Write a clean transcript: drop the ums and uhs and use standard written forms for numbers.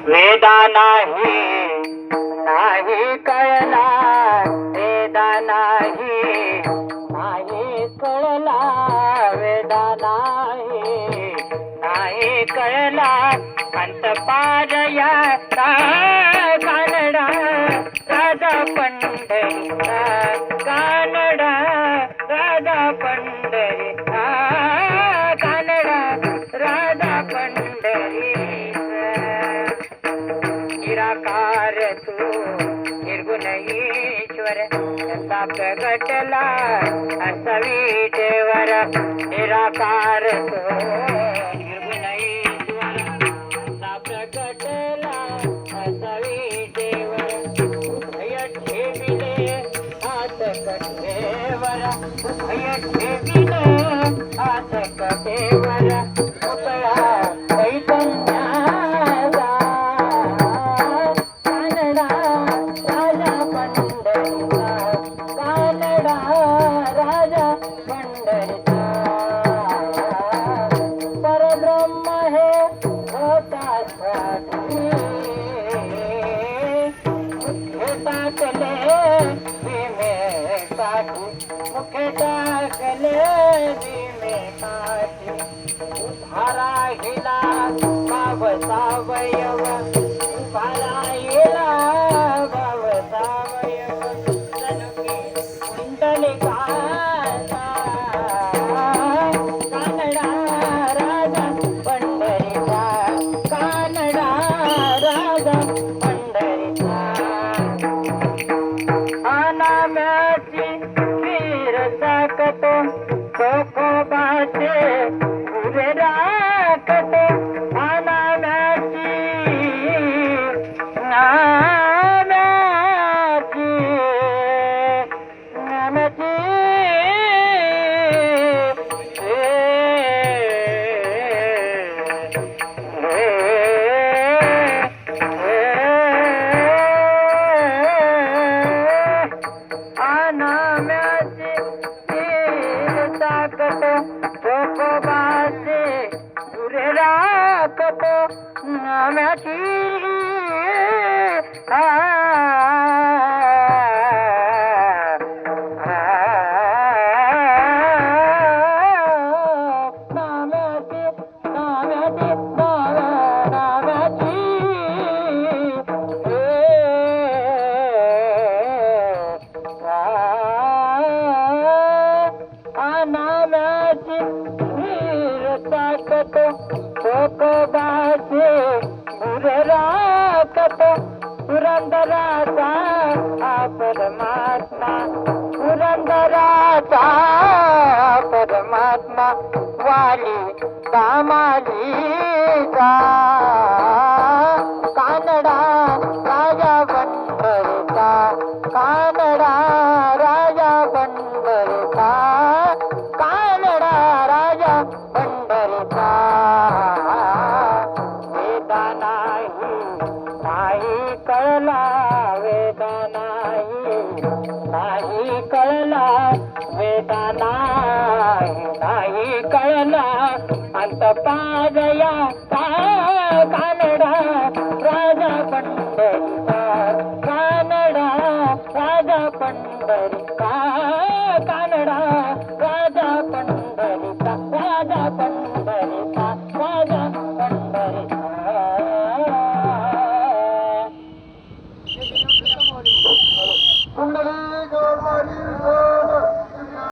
वेदा नाही नाही कळला वेदा नाही नाही कळला वेदा नाही नाही कळला अंत पाजया कानडा राजा पंढरीचा कानडा राजा पंढरीचा कानडा राजा पंढरीचा निराकार तू निर्गुण ईश्वर असा प्रगटला असावी देवर निराकार तू निर्गुण ईश्वर असा प्रगटला असावी देवर उभय ठेविले हात कटेवर उभय ठेविले हात कटेवर उपळा चैतन्याला कानडा राजा पंढरीचा कानडा राजा पंढरीचा परब्रह्म हे होता स्वामी मुखे टाकले भीमे काठी मुखे टाकले भीमे काठी उभारा हिला भाव सावयव उभारा हिला भाव सावयव जनुकी कुंडलिकाचा कानडा राजा पंढरीचा कानडा राजा पंढरीचा अनाम्याची वीर साकतो कोकोबाचे उभे राखतो अनाम्याची नाम्याची अनाम्याची ताकतो चोकोबाचे पुरे राखतो नाम्याची नाम्याची वीर ताकतो चोकोबाचे पुरे राखतो पुरंदराचा परमात्मा पुरंदराचा परमात्मा वाली कामालीचा कानडा राजा पंढरीचा कानडा राजा पंढरीचा कानडा राजा पंढरीचा वेदा नाही नाही कळला वेदा नाही नाही कळला वेदा नाही नाही कळला अंत पाजया